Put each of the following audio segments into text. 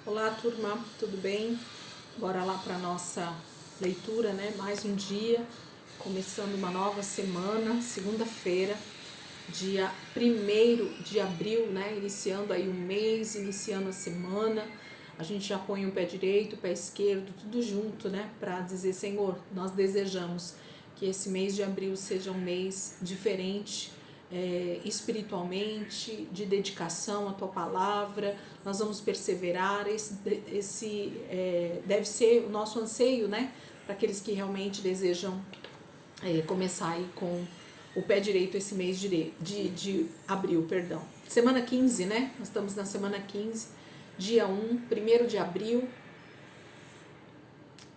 Olá, turma, tudo bem? Bora lá para nossa leitura, né? Mais um dia, começando uma nova semana, segunda-feira, dia 1º de abril, né? Iniciando aí o mês, iniciando a semana. A gente já põe o pé direito, o pé esquerdo, tudo junto, né? Para dizer, Senhor, nós desejamos que esse mês de abril seja um mês diferente, espiritualmente, de dedicação à tua palavra. Nós vamos perseverar. Esse deve ser o nosso anseio, né? Para aqueles que realmente desejam começar aí com o pé direito esse mês de abril, perdão. Semana 15, né? Nós estamos na semana 15, dia 1 de abril.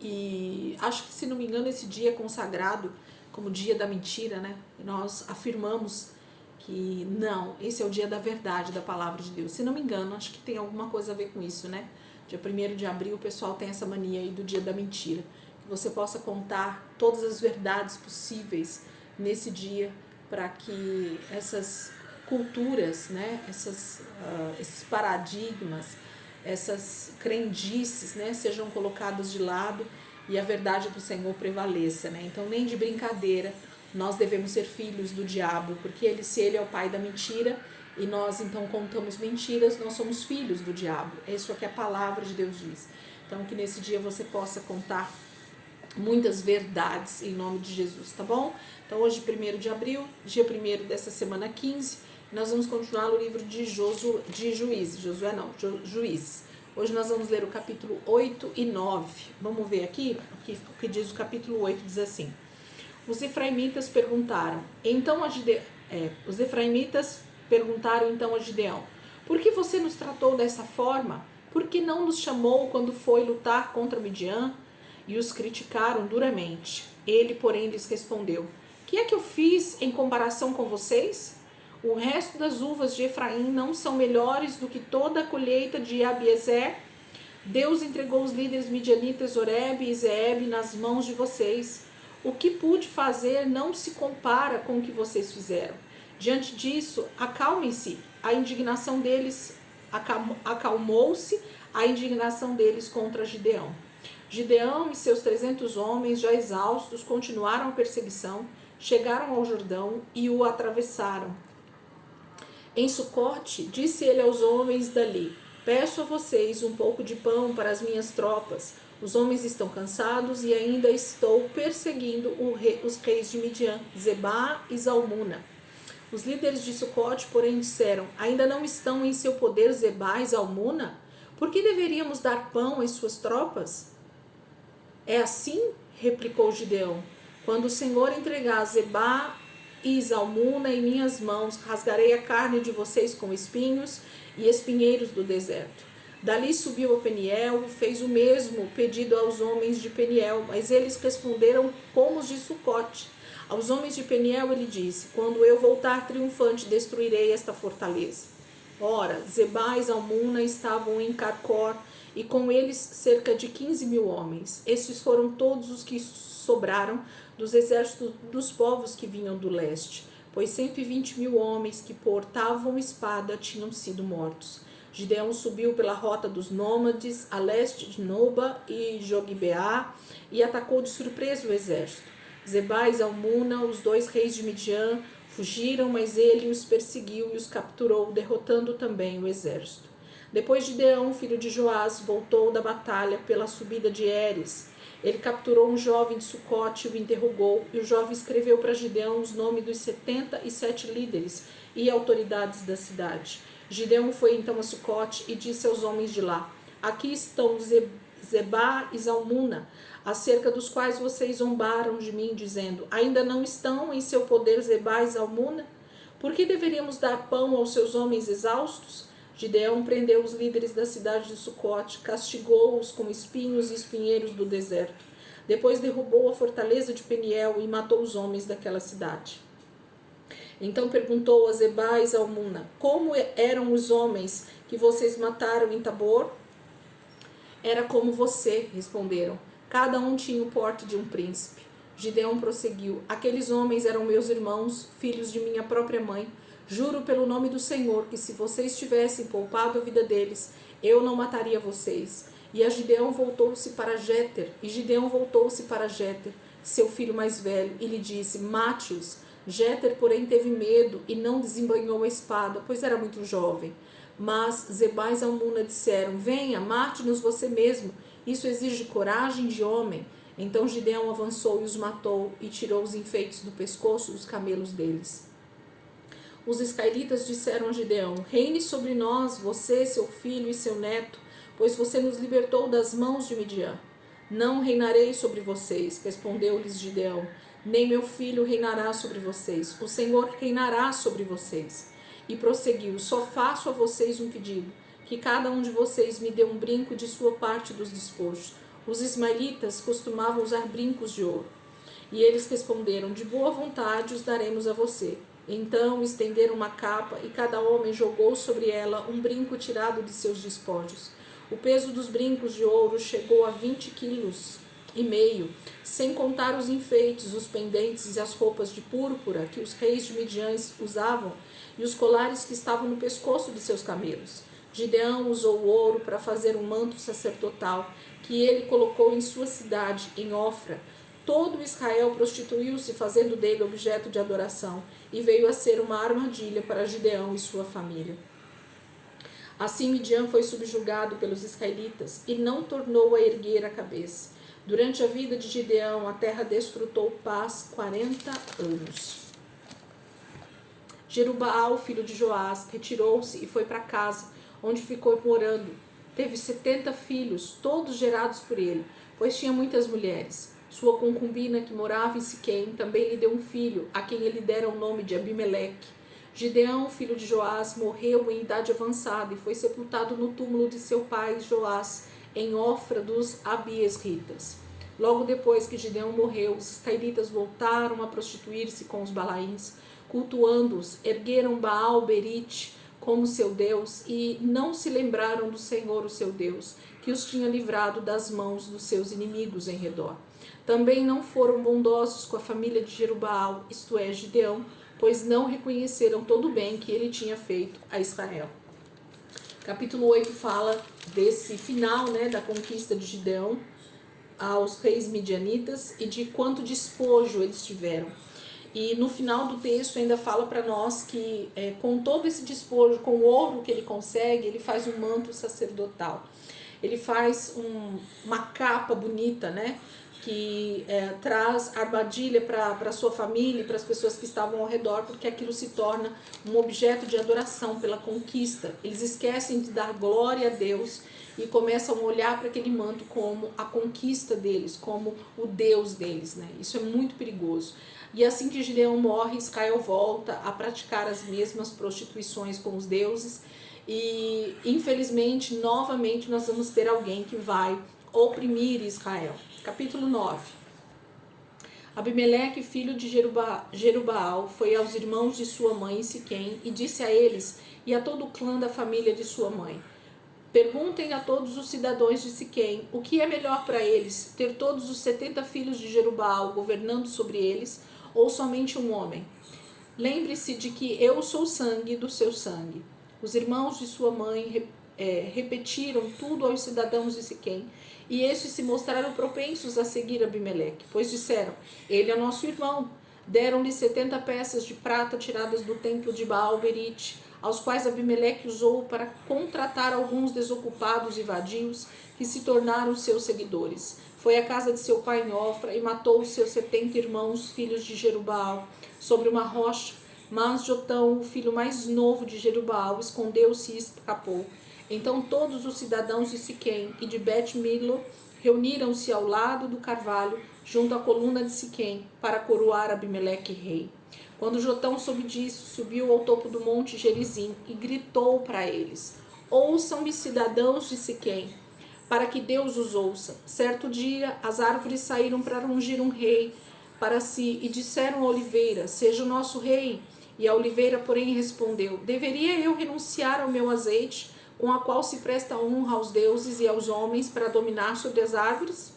E acho que, se não me engano, esse dia é consagrado como dia da mentira, né? E nós afirmamos que não, esse é o dia da verdade, da palavra de Deus. Se não me engano, acho que tem alguma coisa a ver com isso, né? Dia 1º de abril o pessoal tem essa mania aí do dia da mentira. Que você possa contar todas as verdades possíveis nesse dia para que essas culturas, né? Esses paradigmas, essas crendices, né? Sejam colocadas de lado e a verdade do Senhor prevaleça, né? Então, nem de brincadeira nós devemos ser filhos do diabo, porque se ele é o pai da mentira e nós então contamos mentiras, nós somos filhos do diabo. Isso é o que a palavra de Deus diz. Então, que nesse dia você possa contar muitas verdades em nome de Jesus, tá bom? Então, hoje, 1º de abril, dia 1º dessa semana 15, nós vamos continuar no livro de Juízes. Juízes. Hoje nós vamos ler o capítulo 8 e 9. Vamos ver aqui o que diz o capítulo 8, diz assim. Os efraimitas perguntaram então a Gideão, por que você nos tratou dessa forma? Por que não nos chamou quando foi lutar contra Midian? E os criticaram duramente. Ele, porém, lhes respondeu, que é que eu fiz em comparação com vocês? O resto das uvas de Efraim não são melhores do que toda a colheita de Abiezer? Deus entregou os líderes midianitas Oreb e Zeeb nas mãos de vocês. O que pude fazer não se compara com o que vocês fizeram. Diante disso, acalmem-se. Acalmou-se a indignação deles contra Gideão. Gideão e seus 300 homens, já exaustos, continuaram a perseguição, chegaram ao Jordão e o atravessaram. Em Sucote, disse ele aos homens dali, peço a vocês um pouco de pão para as minhas tropas. Os homens estão cansados e ainda estou perseguindo os reis de Midian, Zebá e Zalmuna. Os líderes de Sucote, porém, disseram, ainda não estão em seu poder Zebá e Zalmuna? Por que deveríamos dar pão às suas tropas? É assim, replicou Gideão, quando o Senhor entregar Zebá e Zalmuna em minhas mãos, rasgarei a carne de vocês com espinhos e espinheiros do deserto. Dali subiu a Peniel e fez o mesmo pedido aos homens de Peniel, mas eles responderam como os de Sucote. Aos homens de Peniel ele disse, quando eu voltar triunfante, destruirei esta fortaleza. Ora, Zebá e Zalmuna estavam em Carcor, e com eles cerca de 15.000 homens. Estes foram todos os que sobraram dos exércitos dos povos que vinham do leste, pois 120.000 homens que portavam espada tinham sido mortos. Gideão subiu pela rota dos nômades, a leste de Noba e Jogbeá, e atacou de surpresa o exército. Zebá e Zalmuna, os 2 reis de Midian, fugiram, mas ele os perseguiu e os capturou, derrotando também o exército. Depois Gideão, filho de Joás, voltou da batalha pela subida de Heres. Ele capturou um jovem de Sucote e o interrogou, e o jovem escreveu para Gideão os nomes dos 77 líderes e autoridades da cidade. Gideão foi então a Sucote e disse aos homens de lá, aqui estão Zebá e Zalmuna, acerca dos quais vocês zombaram de mim, dizendo, ainda não estão em seu poder Zebá e Zalmuna? Por que deveríamos dar pão aos seus homens exaustos? Gideão prendeu os líderes da cidade de Sucote, castigou-os com espinhos e espinheiros do deserto. Depois derrubou a fortaleza de Peniel e matou os homens daquela cidade. Então perguntou a Zebá e Zalmuna, como eram os homens que vocês mataram em Tabor? Era como você, responderam. Cada um tinha o porte de um príncipe. Gideão prosseguiu, aqueles homens eram meus irmãos, filhos de minha própria mãe. Juro pelo nome do Senhor que se vocês tivessem poupado a vida deles, eu não mataria vocês. E Gideão voltou-se para Jéter, seu filho mais velho, e lhe disse: mate-os. Jéter, porém, teve medo e não desembainhou a espada, pois era muito jovem. Mas Zeba e Zalmuna disseram: venha, mate-nos você mesmo. Isso exige coragem de homem. Então Gideão avançou e os matou, e tirou os enfeites do pescoço dos camelos deles. Os israelitas disseram a Gideão: reine sobre nós, você, seu filho e seu neto, pois você nos libertou das mãos de Midian. Não reinarei sobre vocês, respondeu-lhes Gideão, nem meu filho reinará sobre vocês, o Senhor reinará sobre vocês. E prosseguiu: só faço a vocês um pedido, que cada um de vocês me dê um brinco de sua parte dos despojos. Os ismaelitas costumavam usar brincos de ouro. E eles responderam: de boa vontade os daremos a você. Então estenderam uma capa e cada homem jogou sobre ela um brinco tirado de seus despojos. O peso dos brincos de ouro chegou a 20,5 quilos, sem contar os enfeites, os pendentes e as roupas de púrpura que os reis de Midian usavam e os colares que estavam no pescoço de seus camelos. Gideão usou o ouro para fazer um manto sacerdotal que ele colocou em sua cidade, em Ofra. Todo Israel prostituiu-se, fazendo dele objeto de adoração, e veio a ser uma armadilha para Gideão e sua família. Assim Midian foi subjugado pelos israelitas e não tornou a erguer a cabeça. Durante a vida de Gideão, a terra desfrutou paz 40 anos. Jerubaal, filho de Joás, retirou-se e foi para casa, onde ficou morando. Teve 70 filhos, todos gerados por ele, pois tinha muitas mulheres. Sua concubina, que morava em Siquém, também lhe deu um filho, a quem ele dera o nome de Abimeleque. Gideão, filho de Joás, morreu em idade avançada e foi sepultado no túmulo de seu pai Joás, em Ofra dos Abiesritas. Logo depois que Gideão morreu, os israelitas voltaram a prostituir-se com os balaíns, cultuando-os, ergueram Baal-Berite como seu Deus e não se lembraram do Senhor, o seu Deus, que os tinha livrado das mãos dos seus inimigos em redor. Também não foram bondosos com a família de Jerubaal, isto é, Gideão, pois não reconheceram todo o bem que ele tinha feito a Israel. Capítulo 8 fala desse final, da conquista de Gideão aos reis midianitas e de quanto despojo eles tiveram. E no final do texto ainda fala para nós que com todo esse despojo, com o ouro que ele consegue, ele faz um manto sacerdotal. Ele faz uma capa bonita, que traz armadilha para sua família e para as pessoas que estavam ao redor, porque aquilo se torna um objeto de adoração pela conquista. Eles esquecem de dar glória a Deus e começam a olhar para aquele manto como a conquista deles, como o Deus deles. Isso é muito perigoso. E assim que Gideão morre, Israel volta a praticar as mesmas prostituições com os deuses e, infelizmente, novamente nós vamos ter alguém que vai oprimir Israel. Capítulo 9. Abimeleque, filho de Jerubaal, foi aos irmãos de sua mãe em Siquém e disse a eles e a todo o clã da família de sua mãe: perguntem a todos os cidadãos de Siquém o que é melhor para eles, ter todos os 70 filhos de Jerubaal governando sobre eles, ou somente um homem. Lembre-se de que eu sou sangue do seu sangue. Os irmãos de sua mãe repetiram tudo aos cidadãos de Siquém, e estes se mostraram propensos a seguir Abimeleque, pois disseram: ele é nosso irmão. Deram-lhe 70 peças de prata tiradas do templo de Baal-Berite, aos quais Abimeleque usou para contratar alguns desocupados e vadios que se tornaram seus seguidores. Foi à casa de seu pai em Ofra e matou os seus 70 irmãos, filhos de Jerubaal, sobre uma rocha. Mas Jotão, o filho mais novo de Jerubaal, escondeu-se e escapou. Então todos os cidadãos de Siquém e de Bet-Milo reuniram-se ao lado do carvalho, junto à coluna de Siquém, para coroar Abimeleque rei. Quando Jotão soube disso, subiu ao topo do monte Gerizim e gritou para eles: ouçam-me, cidadãos de Siquém, para que Deus os ouça. Certo dia, as árvores saíram para ungir um rei para si e disseram à oliveira: seja o nosso rei. E a oliveira, porém, respondeu: deveria eu renunciar ao meu azeite, com a qual se presta honra aos deuses e aos homens, para dominar sobre as árvores?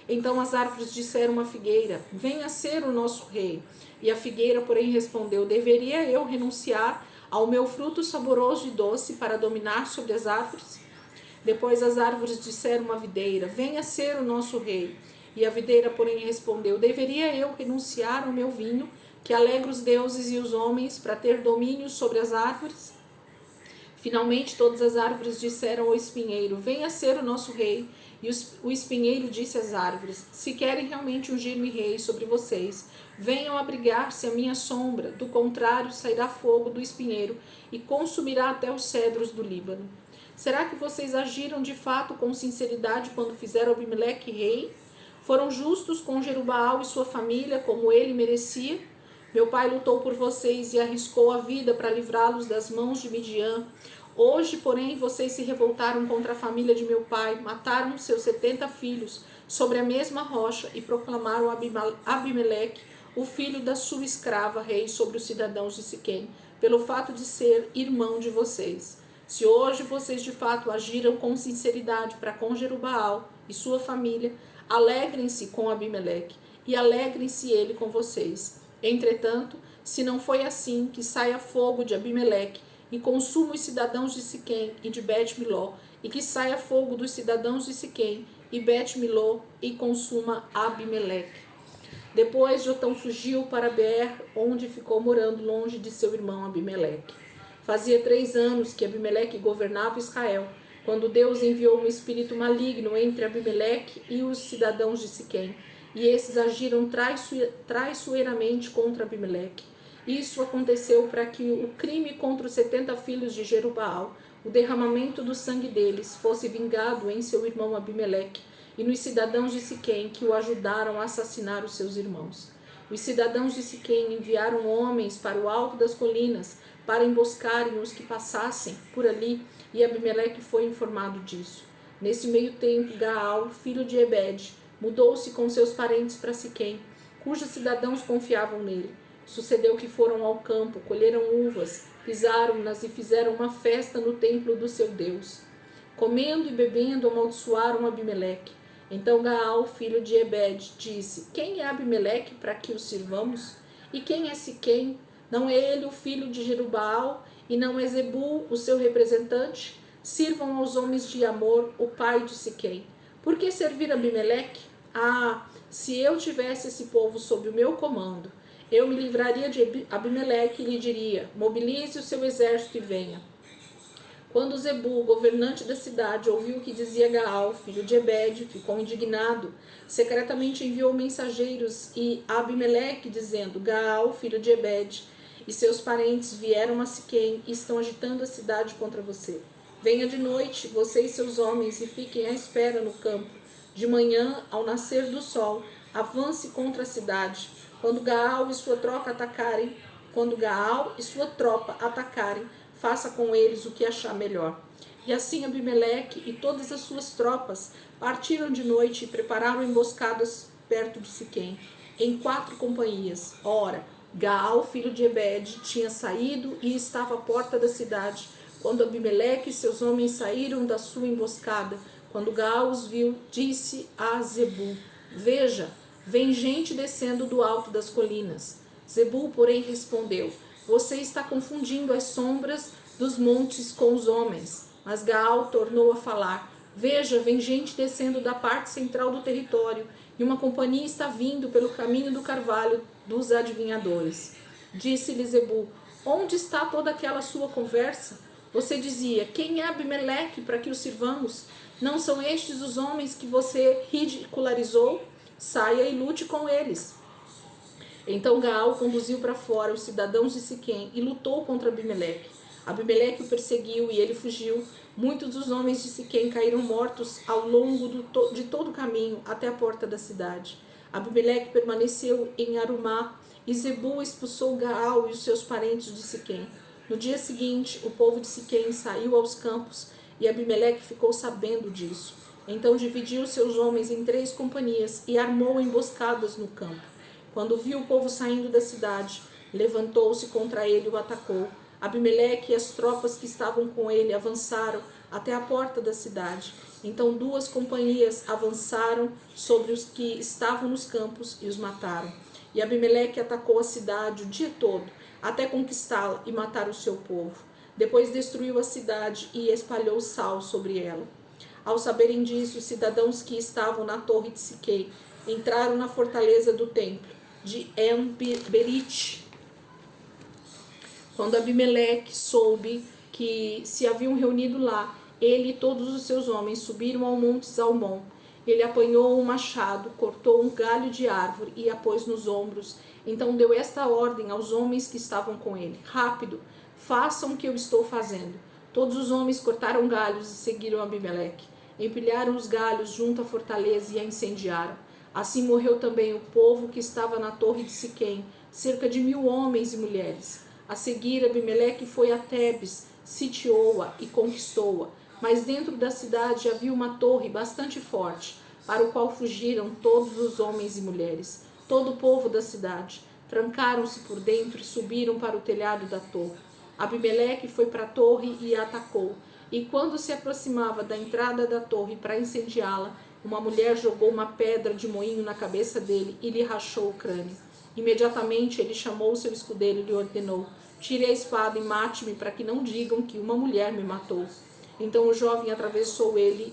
Então as árvores disseram à figueira: venha ser o nosso rei. E a figueira, porém, respondeu: deveria eu renunciar ao meu fruto saboroso e doce para dominar sobre as árvores? Depois as árvores disseram à videira: venha ser o nosso rei. E a videira, porém, respondeu: deveria eu renunciar ao meu vinho, que alegra os deuses e os homens, para ter domínio sobre as árvores? Finalmente todas as árvores disseram ao espinheiro: venha ser o nosso rei. E o espinheiro disse às árvores: se querem realmente ungir-me rei sobre vocês, venham abrigar-se à minha sombra, do contrário sairá fogo do espinheiro e consumirá até os cedros do Líbano. Será que vocês agiram de fato com sinceridade quando fizeram Abimeleque rei? Foram justos com Jerubaal e sua família, como ele merecia? Meu pai lutou por vocês e arriscou a vida para livrá-los das mãos de Midian. Hoje, porém, vocês se revoltaram contra a família de meu pai, mataram seus 70 filhos sobre a mesma rocha e proclamaram Abimeleque, o filho da sua escrava, rei sobre os cidadãos de Siquém, pelo fato de ser irmão de vocês. Se hoje vocês de fato agiram com sinceridade para com Jerubaal e sua família, alegrem-se com Abimeleque e alegrem-se ele com vocês. Entretanto, se não foi assim, que saia fogo de Abimeleque e consuma os cidadãos de Siquém e de Bet-Miló, e que saia fogo dos cidadãos de Siquém e Bet-Miló e consuma Abimeleque. Depois Jotão fugiu para Beer, onde ficou morando longe de seu irmão Abimeleque. Fazia 3 anos que Abimeleque governava Israel, quando Deus enviou um espírito maligno entre Abimeleque e os cidadãos de Siquém, e esses agiram traiçoeiramente contra Abimeleque. Isso aconteceu para que o crime contra os 70 filhos de Jerubaal, o derramamento do sangue deles, fosse vingado em seu irmão Abimeleque e nos cidadãos de Siquém que o ajudaram a assassinar os seus irmãos. Os cidadãos de Siquém enviaram homens para o alto das colinas para emboscarem os que passassem por ali, e Abimeleque foi informado disso. Nesse meio tempo, Gaal, filho de Ebed, mudou-se com seus parentes para Siquém, cujos cidadãos confiavam nele. Sucedeu que foram ao campo, colheram uvas, pisaram-nas e fizeram uma festa no templo do seu Deus. Comendo e bebendo, amaldiçoaram Abimeleque. Então Gaal, filho de Ebed, disse: quem é Abimeleque para que o sirvamos? E quem é Siquém? Não é ele o filho de Jerubaal? E não é Zebul o seu representante? Sirvam aos homens de Amor, o pai de Siquém. Por que servir Abimeleque? Ah, se eu tivesse esse povo sob o meu comando, eu me livraria de Abimeleque e lhe diria: mobilize o seu exército e venha. Quando Zebul, governante da cidade, ouviu o que dizia Gaal, filho de Ebed, ficou indignado. Secretamente enviou mensageiros a Abimeleque, dizendo: Gaal, filho de Ebed, e seus parentes vieram a Siquém e estão agitando a cidade contra você. Venha de noite, você e seus homens, e fiquem à espera no campo. De manhã, ao nascer do sol, avance contra a cidade. Quando Gaal e sua tropa atacarem, faça com eles o que achar melhor. E assim Abimeleque e todas as suas tropas partiram de noite e prepararam emboscadas perto de Siquém, em 4 companhias. Ora, Gaal, filho de Ebed, tinha saído e estava à porta da cidade, quando Abimeleque e seus homens saíram da sua emboscada. Quando Gaal os viu, disse a Zebul: veja, vem gente descendo do alto das colinas. Zebul, porém, respondeu: você está confundindo as sombras dos montes com os homens. Mas Gaal tornou a falar: veja, vem gente descendo da parte central do território, e uma companhia está vindo pelo caminho do carvalho dos adivinhadores. Disse-lhe Zebul: onde está toda aquela sua conversa? Você dizia: quem é Abimeleque para que o sirvamos? Não são estes os homens que você ridicularizou? Saia e lute com eles. Então Gaal conduziu para fora os cidadãos de Siquém e lutou contra Abimeleque. Abimeleque o perseguiu e ele fugiu. Muitos dos homens de Siquém caíram mortos ao longo de todo o caminho até a porta da cidade. Abimeleque permaneceu em Arumá e Zebul expulsou Gaal e os seus parentes de Siquém. No dia seguinte, o povo de Siquém saiu aos campos e Abimeleque ficou sabendo disso. Então dividiu seus homens em 3 companhias e armou emboscadas no campo. Quando viu o povo saindo da cidade, levantou-se contra ele e o atacou. Abimeleque e as tropas que estavam com ele avançaram até a porta da cidade. Então 2 companhias avançaram sobre os que estavam nos campos e os mataram. E Abimeleque atacou a cidade o dia todo, até conquistá-la e matar o seu povo. Depois destruiu a cidade e espalhou sal sobre ela. Ao saberem disso, os cidadãos que estavam na torre de Siquém entraram na fortaleza do templo de En-Berite. Quando Abimeleque soube que se haviam reunido lá, ele e todos os seus homens subiram ao monte Zalmon. Ele apanhou um machado, cortou um galho de árvore e a pôs nos ombros. Então deu esta ordem aos homens que estavam com ele: rápido, façam o que eu estou fazendo. Todos os homens cortaram galhos e seguiram Abimeleque. Empilharam os galhos junto à fortaleza e a incendiaram. Assim morreu também o povo que estava na torre de Siquém, cerca de 1000 homens e mulheres. A seguir, Abimeleque foi a Tebes, sitiou-a e conquistou-a. Mas dentro da cidade havia uma torre bastante forte, para o qual fugiram todos os homens e mulheres, todo o povo da cidade. Trancaram-se por dentro e subiram para o telhado da torre. Abimeleque foi para a torre e a atacou. E quando se aproximava da entrada da torre para incendiá-la, uma mulher jogou uma pedra de moinho na cabeça dele e lhe rachou o crânio. Imediatamente ele chamou seu escudeiro e lhe ordenou: tire a espada e mate-me, para que não digam que uma mulher me matou. Então o jovem atravessou ele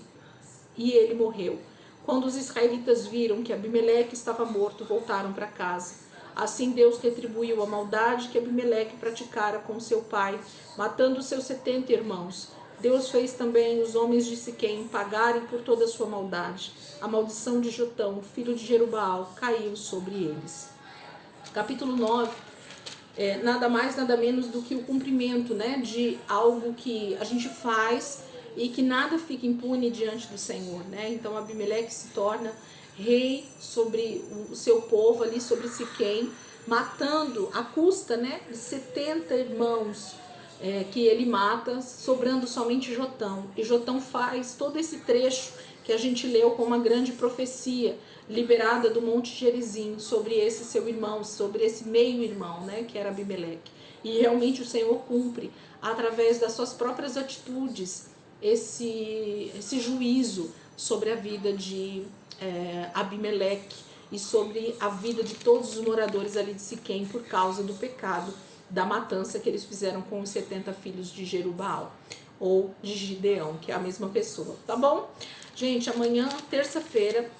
e ele morreu. Quando os israelitas viram que Abimeleque estava morto, voltaram para casa. Assim Deus retribuiu a maldade que Abimeleque praticara com seu pai, matando seus 70 irmãos. Deus fez também os homens de Siquém pagarem por toda a sua maldade. A maldição de Jotão, filho de Jerubaal, caiu sobre eles. Capítulo 9, nada mais, nada menos do que o cumprimento, né, de algo que a gente faz e que nada fica impune diante do Senhor, né? Então Abimeleque se torna rei sobre o seu povo ali, sobre Siquém, matando à custa, né, de 70 irmãos que ele mata, sobrando somente Jotão. E Jotão faz todo esse trecho que a gente leu com uma grande profecia liberada do Monte Gerizim sobre esse seu irmão, sobre esse meio-irmão, né, que era Abimeleque. E realmente o Senhor cumpre, através das suas próprias atitudes, esse juízo sobre a vida de Abimeleque e sobre a vida de todos os moradores ali de Siquém por causa do pecado da matança que eles fizeram com os 70 filhos de Jerubaal, ou de Gideão, que é a mesma pessoa, tá bom? Gente, amanhã, terça-feira,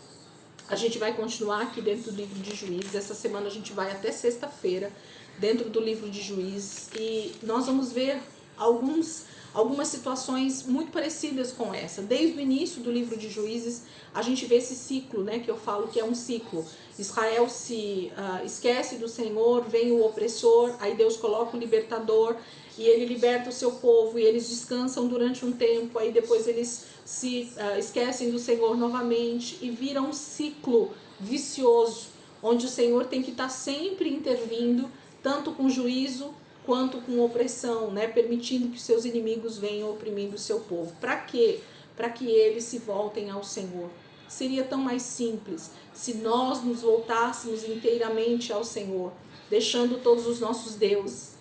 a gente vai continuar aqui dentro do livro de Juízes. Essa semana a gente vai até sexta-feira dentro do livro de Juízes e nós vamos ver algumas situações muito parecidas com essa. Desde o início do livro de Juízes, a gente vê esse ciclo, né, que eu falo que é um ciclo. Israel se esquece do Senhor, vem o opressor, aí Deus coloca o libertador e ele liberta o seu povo e eles descansam durante um tempo, aí depois eles se esquecem do Senhor novamente e vira um ciclo vicioso, onde o Senhor tem que estar sempre intervindo, tanto com juízo quanto com opressão, né? Permitindo que seus inimigos venham oprimindo o seu povo. Para quê? Para que eles se voltem ao Senhor. Seria tão mais simples se nós nos voltássemos inteiramente ao Senhor, deixando todos os nossos deuses,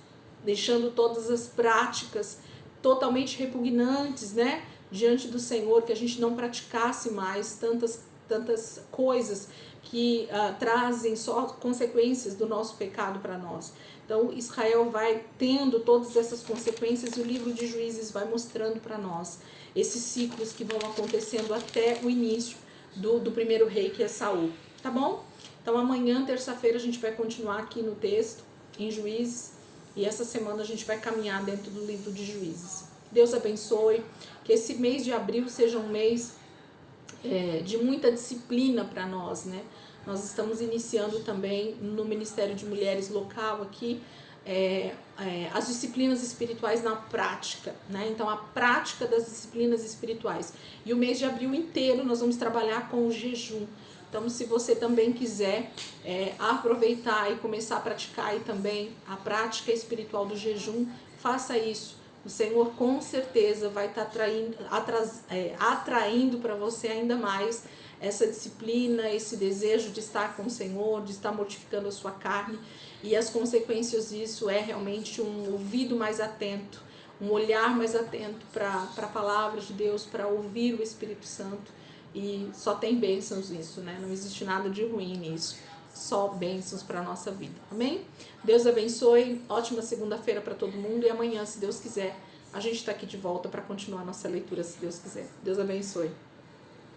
deixando todas as práticas totalmente repugnantes, né, diante do Senhor, que a gente não praticasse mais tantas coisas que trazem só consequências do nosso pecado para nós. Então Israel vai tendo todas essas consequências e o livro de Juízes vai mostrando para nós esses ciclos que vão acontecendo até o início do primeiro rei, que é Saul, tá bom? Então amanhã, terça-feira, a gente vai continuar aqui no texto, em Juízes, e essa semana a gente vai caminhar dentro do livro de Juízes. Deus abençoe, que esse mês de abril seja um mês de muita disciplina para nós, né? Nós estamos iniciando também no Ministério de Mulheres local aqui, as disciplinas espirituais na prática, né? Então a prática das disciplinas espirituais. E o mês de abril inteiro nós vamos trabalhar com o jejum. Então se você também quiser aproveitar e começar a praticar aí também a prática espiritual do jejum, faça isso. O Senhor com certeza vai estar atraindo para você ainda mais essa disciplina, esse desejo de estar com o Senhor, de estar mortificando a sua carne. E as consequências disso é realmente um ouvido mais atento, um olhar mais atento para a palavra de Deus, para ouvir o Espírito Santo. E só tem bênçãos nisso, né? Não existe nada de ruim nisso. Só bênçãos para a nossa vida. Amém? Deus abençoe. Ótima segunda-feira para todo mundo. E amanhã, se Deus quiser, a gente está aqui de volta para continuar nossa leitura, se Deus quiser. Deus abençoe.